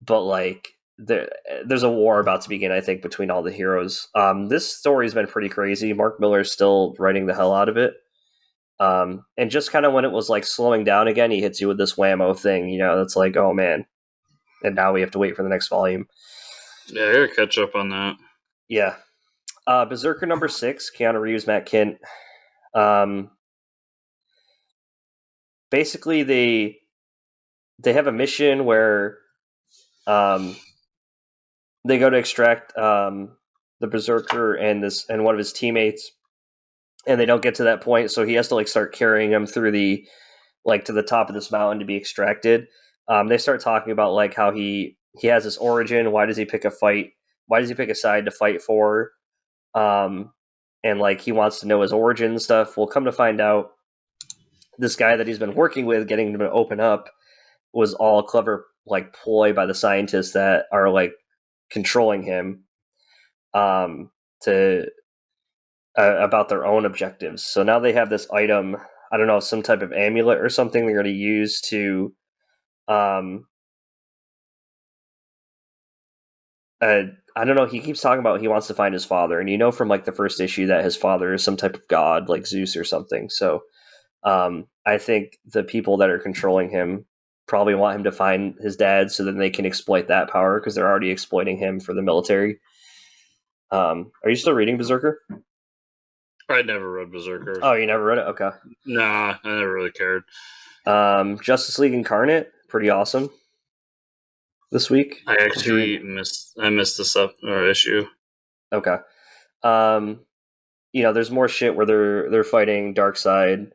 But like there's a war about to begin, I think, between all the heroes. This story's been pretty crazy. Mark Miller's still writing the hell out of it. And just kind of when it was like slowing down again, he hits you with this whammo thing, that's like, oh man. And now we have to wait for the next volume. Yeah, I gotta catch up on that. Yeah. Berserker number 6, Keanu Reeves, Matt Kint. Basically, they have a mission where they go to extract the Berserker and one of his teammates, and they don't get to that point, so he has to like start carrying him through to the top of this mountain to be extracted. They start talking about like how he has this origin. Why does he pick a fight? Why does he pick a side to fight for? And like he wants to know his origin and stuff. We'll come to find out this guy that he's been working with, getting him to open up, was all clever like ploy by the scientists that are like controlling him to about their own objectives. So now they have this item, I don't know, some type of amulet or something they're going to use to I don't know, he keeps talking about he wants to find his father, and from like the first issue that his father is some type of god like Zeus or something. So I think the people that are controlling him probably want him to find his dad so then they can exploit that power, because they're already exploiting him for the military. Are you still reading Berserker? I never read Berserker. Oh, you never read it? Okay. Nah, I never really cared. Justice League Incarnate, pretty awesome this week. I actually missed this issue. Okay. There's more shit where they're fighting Darkseid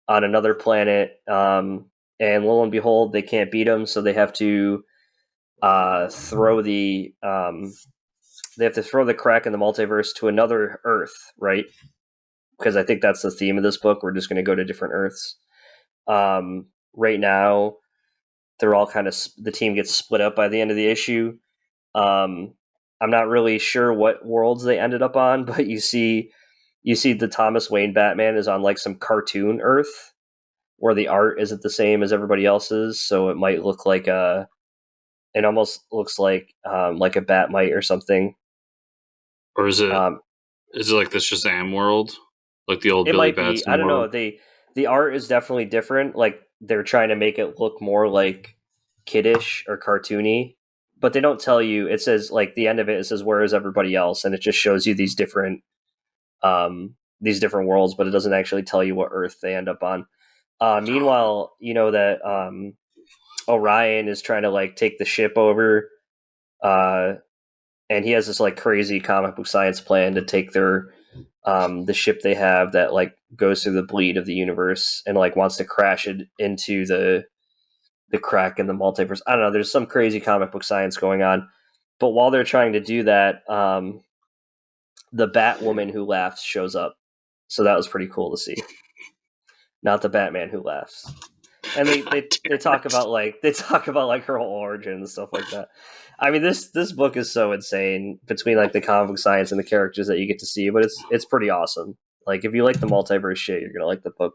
on another planet, and lo and behold, they can't beat him, so they have to throw the crack in the multiverse to another Earth, right? Because I think that's the theme of this book. We're just going to go to different Earths. Right now, they're all kind of the team gets split up by the end of the issue. I'm not really sure what worlds they ended up on, but you see the Thomas Wayne Batman is on like some cartoon Earth where the art isn't the same as everybody else's, so it might look like it almost looks like a Batmite or something. Or is it like the Shazam world, like the old it Billy might be. Batson I don't world? know. The art is definitely different. Like they're trying to make it look more like kiddish or cartoony, but they don't tell you. It says like the end of it says where is everybody else, and it just shows you these different worlds, but it doesn't actually tell you what Earth they end up on. Meanwhile, that Orion is trying to like take the ship over, and he has this like crazy comic book science plan to take their the ship they have that like goes through the bleed of the universe and like wants to crash it into the crack in the multiverse. I don't know. There's some crazy comic book science going on, but while they're trying to do that, the Batwoman who laughs shows up. So that was pretty cool to see. Not the Batman who laughs. And they talk about like her whole origin and stuff like that. I mean, this book is so insane between like the comic book science and the characters that you get to see, but it's pretty awesome. Like if you like the multiverse shit, you're gonna like the book.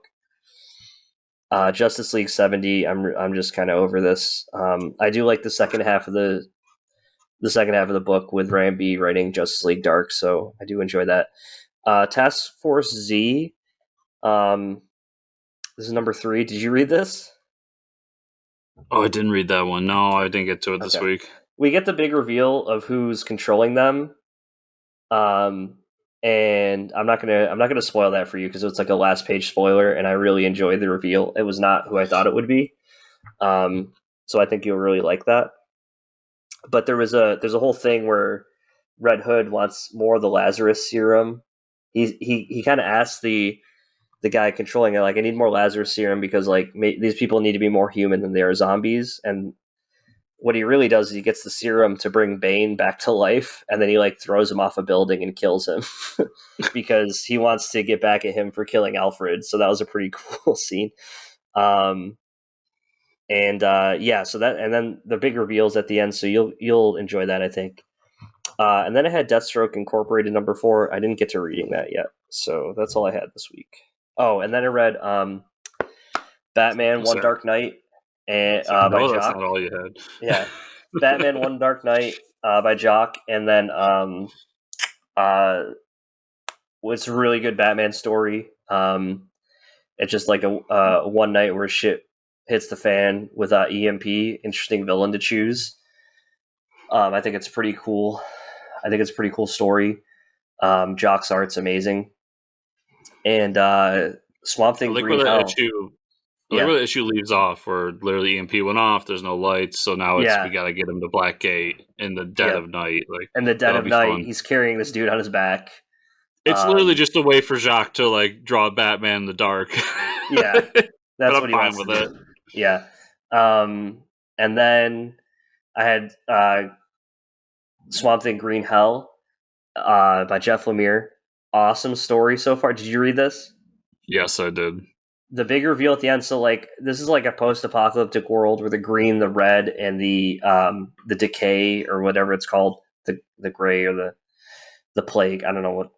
Justice League 70. I'm just kind of over this. I do like the second half of the book with Ramby writing Justice League Dark, so I do enjoy that. Task Force Z. This is number 3. Did you read this? Oh, I didn't read that one. No, I didn't get to it this week. We get the big reveal of who's controlling them. And I'm not gonna spoil that for you because it's like a last page spoiler, and I really enjoyed the reveal. It was not who I thought it would be. So I think you'll really like that. But there's a whole thing where Red Hood wants more of the Lazarus serum. He kind of asks the guy controlling it, like, I need more Lazarus serum because like these people need to be more human than they are zombies. And what he really does is he gets the serum to bring Bane back to life, and then he like throws him off a building and kills him because he wants to get back at him for killing Alfred. So that was a pretty cool scene. So that, and then the big reveals at the end. So you'll enjoy that, I think. And then I had Deathstroke Incorporated #4. I didn't get to reading that yet, so that's all I had this week. Oh, and then I read Batman: One Dark Knight and by that's Jock. not all you had. Yeah, Batman: One Dark Knight by Jock, and then it's a really good Batman story. It's just like a one night where shit hits the fan with EMP. Interesting villain to choose. I think it's pretty cool. I think it's a pretty cool story. Jock's art's amazing, and Swamp Thing. Where the issue leaves off, where literally EMP went off. There's no lights, so now we got to get him to Blackgate in the dead of night. Like in the dead of night, he's carrying this dude on his back. It's literally just a way for Jacques to like draw Batman in the dark. Yeah, that's what he wants with it. Yeah, and then I had Swamp Thing Green Hell by Jeff Lemire. Awesome story so far. Did you read this? Yes, I did. The big reveal at the end. So, like, this is like a post-apocalyptic world where the green, the red, and the decay or whatever it's called, the gray or the plague. I don't know what.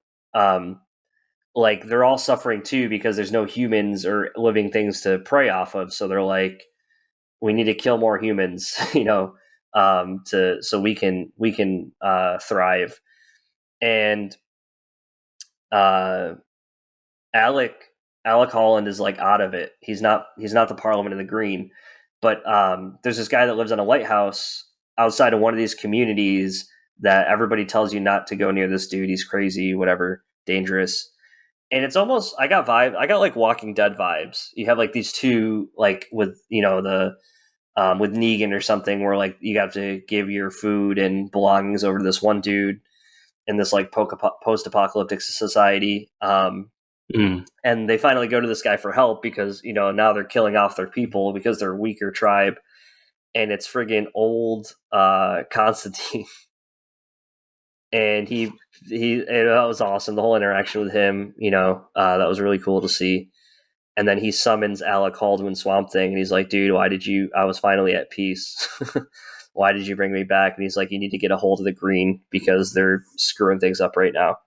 Like they're all suffering too because there's no humans or living things to prey off of. So they're like, we need to kill more humans, so we can thrive. And Alec Holland is like out of it. He's not the Parliament of the Green, but there's this guy that lives in a lighthouse outside of one of these communities that everybody tells you not to go near this dude. He's crazy, whatever, dangerous. And it's almost, I got like Walking Dead vibes. You have like these two, like with, with Negan or something where like you have to give your food and belongings over to this one dude in this like post-apocalyptic society. And they finally go to this guy for help because, now they're killing off their people because they're a weaker tribe. And it's friggin' old Constantine. And that was awesome. The whole interaction with him, that was really cool to see. And then he summons Alec Baldwin Swamp Thing, and he's like, dude, I was finally at peace. Why did you bring me back? And he's like, you need to get a hold of the Green because they're screwing things up right now.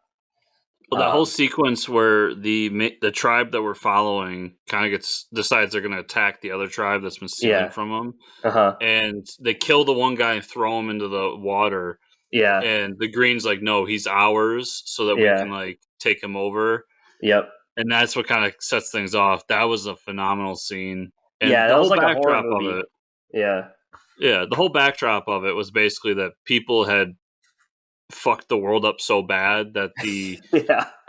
Well, that whole sequence where the tribe that we're following kind of decides they're going to attack the other tribe that's been stealing from them. And they kill the one guy and throw him into the water. Yeah. And the Green's like, no, he's ours, so that we can like take him over. Yep. And that's what kind of sets things off. That was a phenomenal scene. And that the was whole like backdrop a horror movie. of it. Yeah. Yeah, the whole backdrop of it was basically that people had fucked the world up so bad that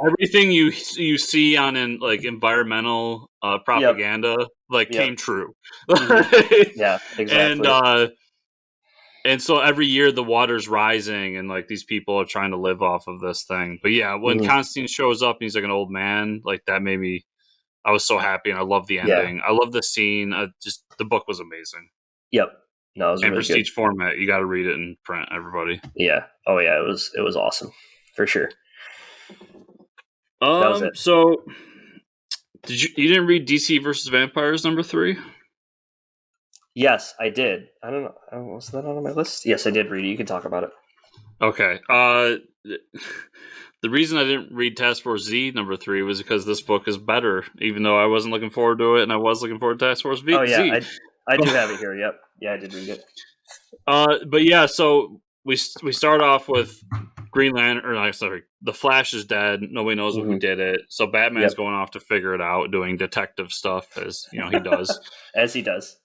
everything you see on like environmental propaganda came true. Yeah, exactly. And so every year the water's rising and like these people are trying to live off of this thing. But yeah, when Constantine shows up and he's like an old man, like that made me, I was so happy, and I love the ending. I love the scene. Just the book was amazing. Yep. No, it was and really prestige good. format. You got to read it in print, everybody. Yeah. Oh yeah, it was awesome for sure. That was it. So you didn't read DC versus Vampires #3? Yes, I did. I don't know. Was that on my list? Yes, I did read it. You can talk about it. Okay. The reason I didn't read Task Force Z #3 was because this book is better, even though I wasn't looking forward to it, and I was looking forward to Task Force Z. Oh yeah, I do have it here. Yep. Yeah, I did read it. But yeah, so we start off with Green Lantern. The Flash is dead. Nobody knows who did it. So Batman's going off to figure it out, doing detective stuff, as he does. As he does.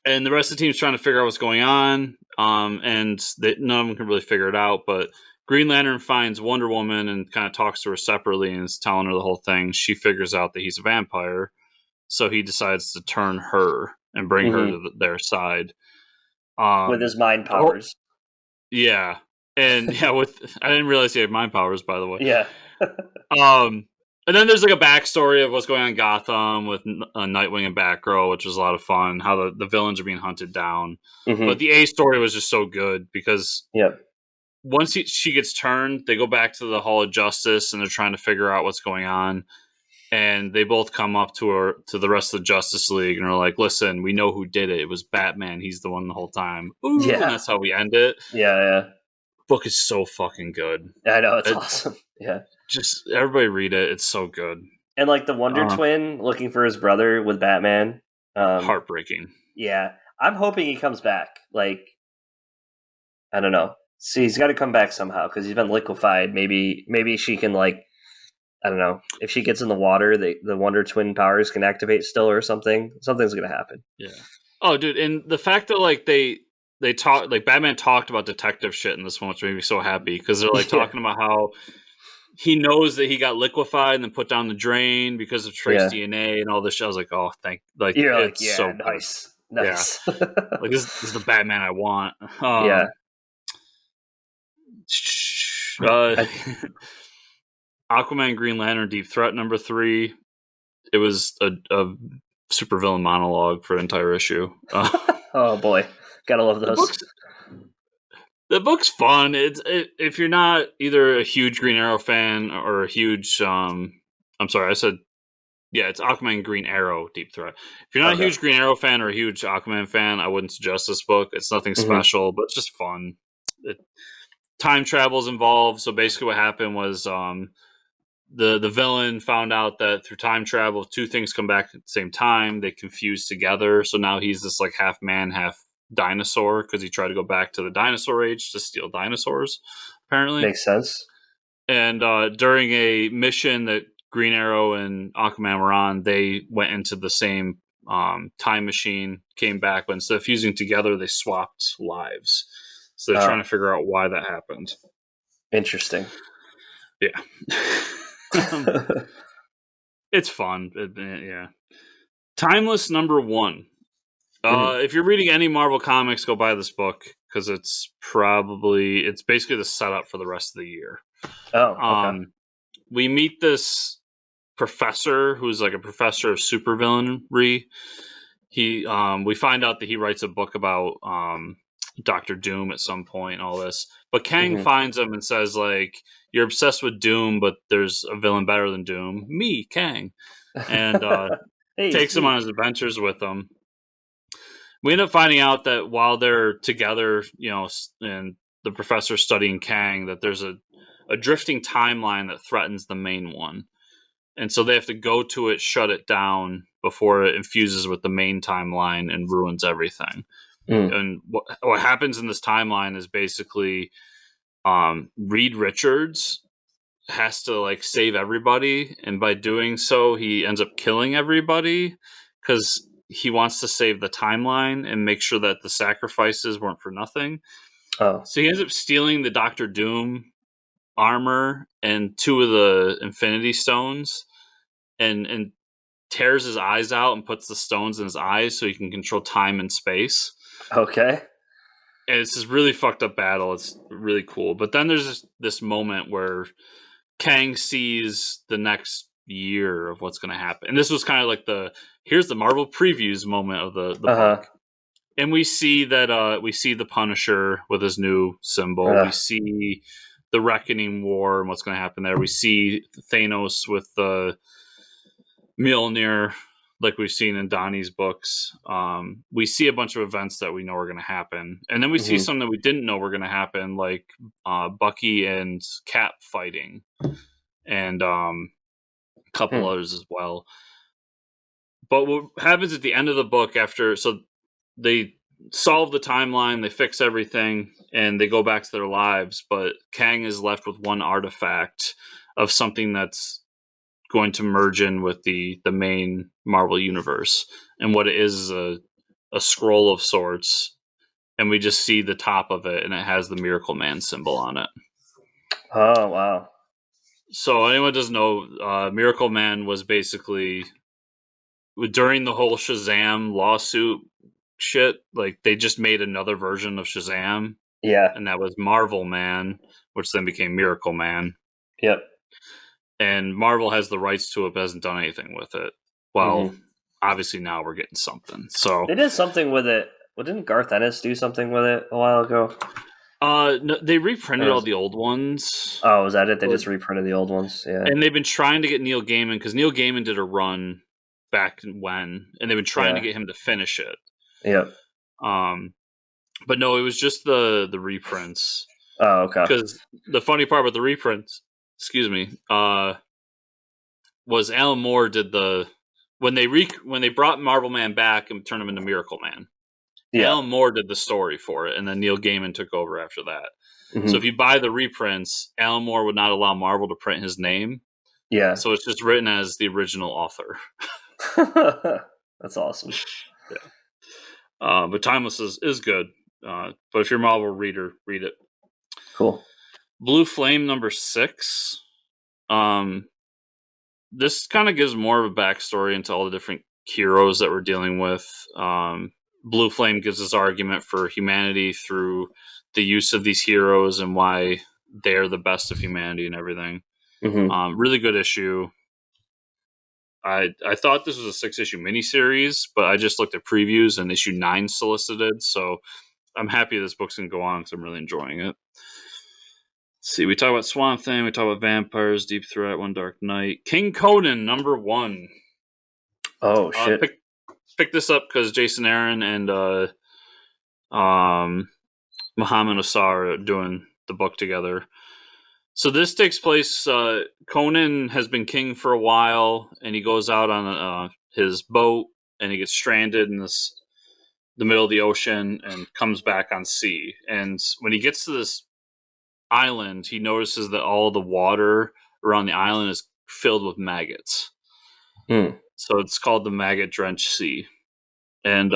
And the rest of the team's trying to figure out what's going on. And none of them can really figure it out. But Green Lantern finds Wonder Woman and kind of talks to her separately and is telling her the whole thing. She figures out that he's a vampire. So he decides to turn her and bring her to their side. With his mind powers. Yeah. And I didn't realize he had mind powers, by the way. Yeah. And then there's like a backstory of what's going on in Gotham with Nightwing and Batgirl, which was a lot of fun. How the villains are being hunted down. Mm-hmm. But the A story was just so good because Yep. once she gets turned, they go back to the Hall of Justice and they're trying to figure out what's going on. And they both come up to the rest of the Justice League and are like, "Listen, we know who did it. It was Batman. He's the one the whole time." Ooh, Yeah. and that's how we end it. Yeah. Book is so fucking good. I know, it's awesome. Yeah. Just everybody read it. It's so good. And like the Wonder Twin looking for his brother with Batman. Heartbreaking. Yeah. I'm hoping he comes back. Like, I don't know. See, he's got to come back somehow because he's been liquefied. Maybe she can, like, I don't know. If she gets in the water, the Wonder Twin powers can activate still or something. Something's going to happen. Yeah. Oh, dude. And the fact that, like, they talk, like, Batman talked about detective shit in this one, which made me so happy because they're, like, talking about how he knows that he got liquefied and then put down the drain because of trace DNA and all this shit. I was like, oh, You're it's like, yeah, so nice. good. Nice. Yeah. Like, this is the Batman I want. Yeah. Aquaman, Green Lantern, Deep Threat #3. It was a supervillain monologue for an entire issue. Oh boy, gotta love those. The book's fun. If you're not either a huge Green Arrow fan or a huge it's Aquaman, Green Arrow, Deep Threat. If you're not a huge Green Arrow fan or a huge Aquaman fan, I wouldn't suggest this book. It's nothing special, but it's just fun. Time travel's involved, so basically what happened was the villain found out that through time travel, two things come back at the same time. They confuse together, so now he's this like half man, half dinosaur because he tried to go back to the dinosaur age to steal dinosaurs. Apparently, makes sense. And during a mission that Green Arrow and Aquaman were on, they went into the same time machine, came back, but instead of fusing together, they swapped lives. So they're trying to figure out why that happened. Interesting. Yeah. It's fun. Yeah. Timeless #1. If you're reading any Marvel comics, go buy this book because it's basically the setup for the rest of the year. Oh, okay. We meet this professor who's like a professor of supervillainry. We find out that he writes a book about Dr. Doom at some point and all this. But Kang finds him and says, like, you're obsessed with Doom, but there's a villain better than Doom. Me, Kang. And takes him on his adventures with him. We end up finding out that while they're together, and the professor's studying Kang, that there's a drifting timeline that threatens the main one. And so they have to go to it, shut it down before it infuses with the main timeline and ruins everything. And what happens in this timeline is basically Reed Richards has to like save everybody, and by doing so he ends up killing everybody because he wants to save the timeline and make sure that the sacrifices weren't for nothing. So he ends up stealing the Dr. Doom armor and 2 of the Infinity Stones and tears his eyes out and puts the stones in his eyes so he can control time and space. Okay. And it's this really fucked up battle. It's really cool. But then there's this moment where Kang sees the next year of what's going to happen. And this was kind of like here's the Marvel previews moment of the book. And we see that we see the Punisher with his new symbol. We see the Reckoning War and what's going to happen there. We see Thanos with the Mjolnir, like we've seen in Donnie's books. We see a bunch of events that we know are going to happen. And then we see some that we didn't know were going to happen, like Bucky and Cap fighting. And a couple others as well. But what happens at the end of the book so they solve the timeline, they fix everything, and they go back to their lives, but Kang is left with one artifact of something that's going to merge in with the main Marvel universe. And what it is a scroll of sorts, and we just see the top of it, and it has the Miracle Man symbol on it. Oh, wow. So anyone doesn't know, Miracle Man was basically, during the whole Shazam lawsuit shit, like they just made another version of Shazam. Yeah. And that was Marvel Man, which then became Miracle Man. Yep. and Marvel has the rights to it, but hasn't done anything with it. Well, obviously now we're getting something. So they did something with it. Well, didn't Garth Ennis do something with it a while ago? No, they reprinted all the old ones. Oh, was that it? They just reprinted the old ones? Yeah. And they've been trying to get Neil Gaiman, because Neil Gaiman did a run back when, and they've been trying to get him to finish it. Yep. But no, it was just the reprints. Oh, okay. Because the funny part about the reprints, was Alan Moore did when they brought Marvel Man back and turned him into Miracle Man. Yeah. Alan Moore did the story for it, and then Neil Gaiman took over after that. Mm-hmm. So if you buy the reprints, Alan Moore would not allow Marvel to print his name. Yeah. So it's just written as the original author. That's awesome. Yeah. But Timeless is good. But if you're a Marvel reader, read it. Cool. Blue Flame #6. This kind of gives more of a backstory into all the different heroes that we're dealing with. Blue Flame gives us argument for humanity through the use of these heroes and why they're the best of humanity and everything. Mm-hmm. Really good issue. I thought this was a 6-issue miniseries, but I just looked at previews and issue 9 solicited, so I'm happy this book's going to go on because I'm really enjoying it. Let's see, we talk about Swamp Thing, we talk about vampires, Deep Threat, One Dark Night. King Conan, #1. Oh, shit. Pick this up because Jason Aaron and Muhammad Asar are doing the book together. So this takes place, Conan has been king for a while, and he goes out on his boat, and he gets stranded in the middle of the ocean and comes back on sea. And when he gets to this island, he notices that all the water around the island is filled with maggots. So it's called the Maggot Drenched Sea. And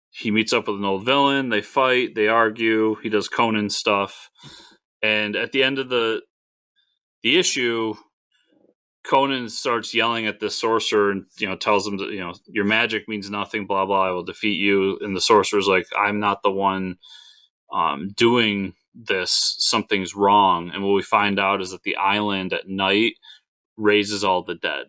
he meets up with an old villain. They fight. They argue. He does Conan stuff. And at the end of the issue, Conan starts yelling at this sorcerer and tells him that your magic means nothing. Blah blah. I will defeat you. And the sorcerer's like, I'm not the one doing this. Something's wrong. And what we find out is that the island at night raises all the dead.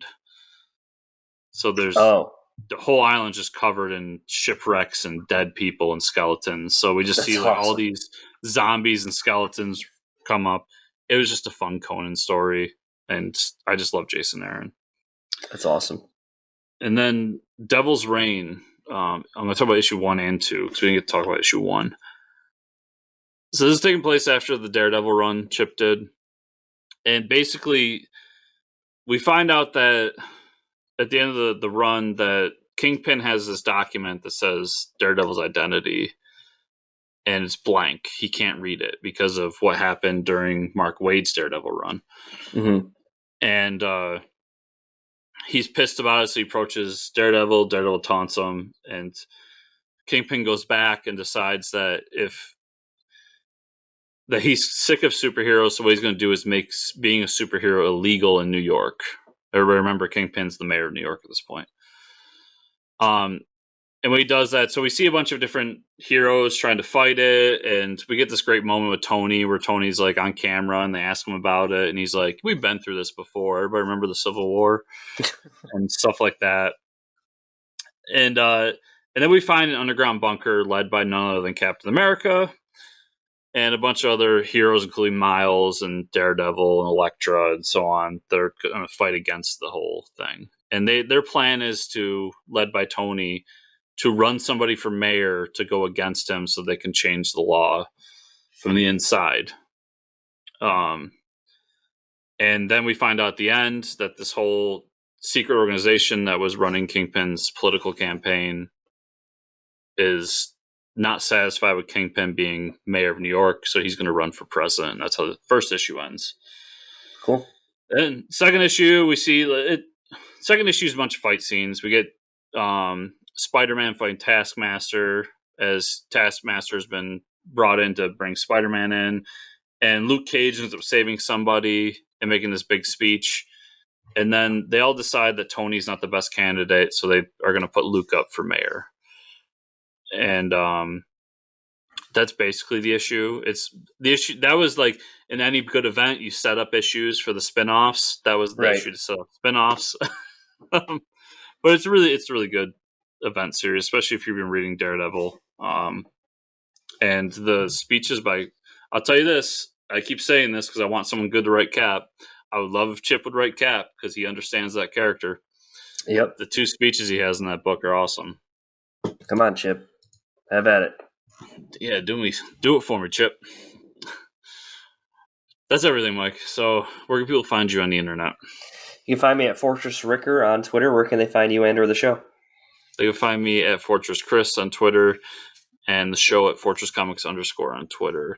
So there's the whole island just covered in shipwrecks and dead people and skeletons. So we just see all these zombies and skeletons come up. It was just a fun Conan story, and I just love Jason Aaron. That's awesome. And then Devil's Reign. I'm going to talk about issue 1 and 2 because we didn't get to talk about issue 1. So this is taking place after the Daredevil run Chip did. And basically, we find out that at the end of the run that Kingpin has this document that says Daredevil's identity, and it's blank. He can't read it because of what happened during Mark Waid's Daredevil run. Mm-hmm. And he's pissed about it, so he approaches Daredevil. Daredevil taunts him, and Kingpin goes back and decides that he's sick of superheroes, so what he's going to do is make being a superhero illegal in New York. Everybody remember Kingpin's the mayor of New York at this point. And when he does that, so we see a bunch of different heroes trying to fight it, and we get this great moment with Tony where Tony's like on camera and they ask him about it, and he's like, we've been through this before. Everybody remember the Civil War and stuff like that. And then we find an underground bunker led by none other than Captain America and a bunch of other heroes, including Miles and Daredevil and Elektra and so on. They're going to fight against the whole thing. And their plan is led by Tony, to run somebody for mayor to go against him so they can change the law from the inside. And then we find out at the end that this whole secret organization that was running Kingpin's political campaign is not satisfied with Kingpin being mayor of New York, so he's going to run for president. That's how the first issue ends. Cool. Then second issue, we see second issue is a bunch of fight scenes. We get Spider-Man fighting Taskmaster, as Taskmaster has been brought in to bring Spider-Man in, and Luke Cage ends up saving somebody and making this big speech. And then they all decide that Tony's not the best candidate, so they are going to put Luke up for mayor. And That's basically the issue. It's the issue that was like in any good event, you set up issues for the spin-offs. That was the issue, to set up spin-offs. But it's a really good event series, especially if you've been reading Daredevil. And the speeches by, I'll tell you this, I keep saying this because I want someone good to write Cap. I would love if Chip would write Cap because he understands that character. Yep. The 2 speeches he has in that book are awesome. Come on, Chip. Have at it. Yeah, do it for me, Chip. That's everything, Mike. So where can people find you on the internet? You can find me at Fortress Ricker on Twitter. Where can they find you and or the show? They can find me at Fortress Chris on Twitter and the show at Fortress Comics _ on Twitter.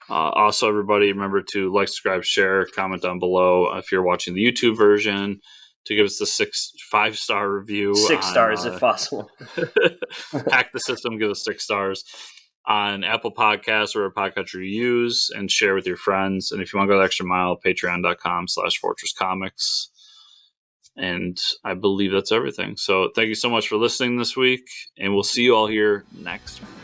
Also, everybody, remember to like, subscribe, share, comment down below if you're watching the YouTube version, to give us the 5-star review. 6 stars if possible. Hack the system, give us 6 stars on Apple Podcasts or a podcast you use, and share with your friends. And if you want to go the extra mile, patreon.com/fortresscomics. And I believe that's everything. So thank you so much for listening this week, and we'll see you all here next week.